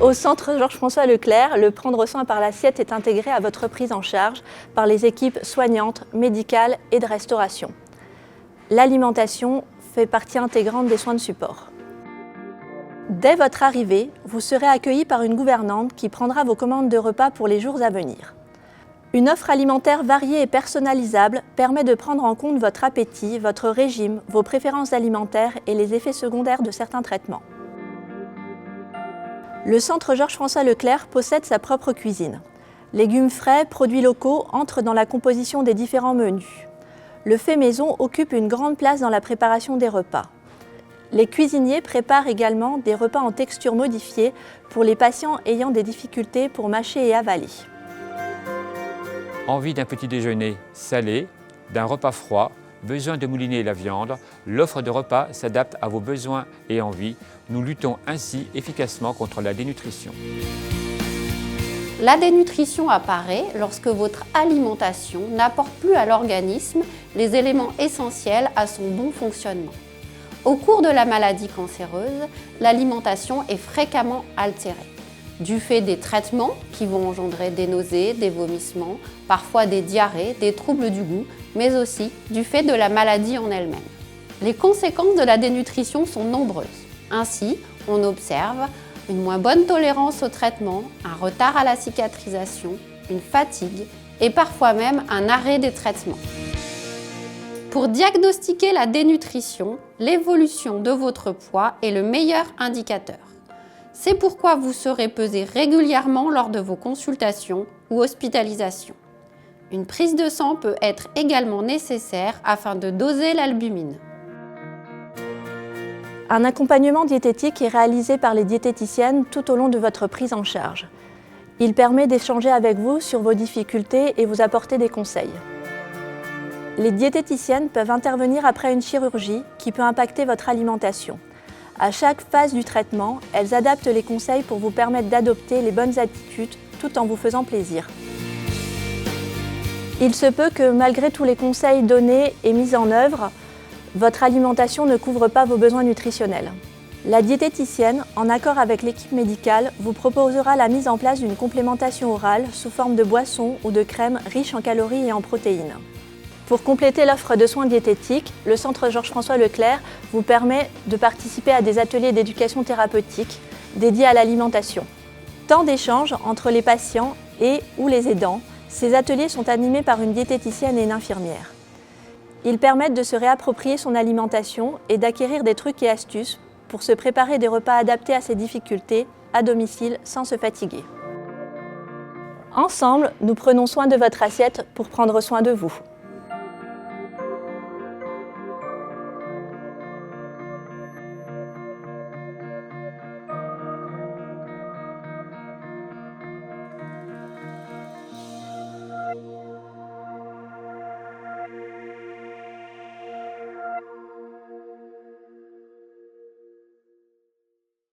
Au centre Georges-François Leclerc, le prendre soin par l'assiette est intégré à votre prise en charge par les équipes soignantes, médicales et de restauration. L'alimentation fait partie intégrante des soins de support. Dès votre arrivée, vous serez accueilli par une gouvernante qui prendra vos commandes de repas pour les jours à venir. Une offre alimentaire variée et personnalisable permet de prendre en compte votre appétit, votre régime, vos préférences alimentaires et les effets secondaires de certains traitements. Le centre Georges-François Leclerc possède sa propre cuisine. Légumes frais, produits locaux entrent dans la composition des différents menus. Le fait maison occupe une grande place dans la préparation des repas. Les cuisiniers préparent également des repas en texture modifiée pour les patients ayant des difficultés pour mâcher et avaler. Envie d'un petit déjeuner salé, d'un repas froid, besoin de mouliner la viande, l'offre de repas s'adapte à vos besoins et envies. Nous luttons ainsi efficacement contre la dénutrition. La dénutrition apparaît lorsque votre alimentation n'apporte plus à l'organisme les éléments essentiels à son bon fonctionnement. Au cours de la maladie cancéreuse, l'alimentation est fréquemment altérée, du fait des traitements qui vont engendrer des nausées, des vomissements, parfois des diarrhées, des troubles du goût, mais aussi du fait de la maladie en elle-même. Les conséquences de la dénutrition sont nombreuses. Ainsi, on observe une moins bonne tolérance au traitement, un retard à la cicatrisation, une fatigue et parfois même un arrêt des traitements. Pour diagnostiquer la dénutrition, l'évolution de votre poids est le meilleur indicateur. C'est pourquoi vous serez pesé régulièrement lors de vos consultations ou hospitalisations. Une prise de sang peut être également nécessaire afin de doser l'albumine. Un accompagnement diététique est réalisé par les diététiciennes tout au long de votre prise en charge. Il permet d'échanger avec vous sur vos difficultés et vous apporter des conseils. Les diététiciennes peuvent intervenir après une chirurgie qui peut impacter votre alimentation. À chaque phase du traitement, elles adaptent les conseils pour vous permettre d'adopter les bonnes attitudes tout en vous faisant plaisir. Il se peut que malgré tous les conseils donnés et mis en œuvre, votre alimentation ne couvre pas vos besoins nutritionnels. La diététicienne, en accord avec l'équipe médicale, vous proposera la mise en place d'une complémentation orale sous forme de boisson ou de crème riche en calories et en protéines. Pour compléter l'offre de soins diététiques, le centre Georges-François Leclerc vous permet de participer à des ateliers d'éducation thérapeutique dédiés à l'alimentation. Temps d'échange entre les patients et ou les aidants, ces ateliers sont animés par une diététicienne et une infirmière. Ils permettent de se réapproprier son alimentation et d'acquérir des trucs et astuces pour se préparer des repas adaptés à ses difficultés à domicile sans se fatiguer. Ensemble, nous prenons soin de votre assiette pour prendre soin de vous.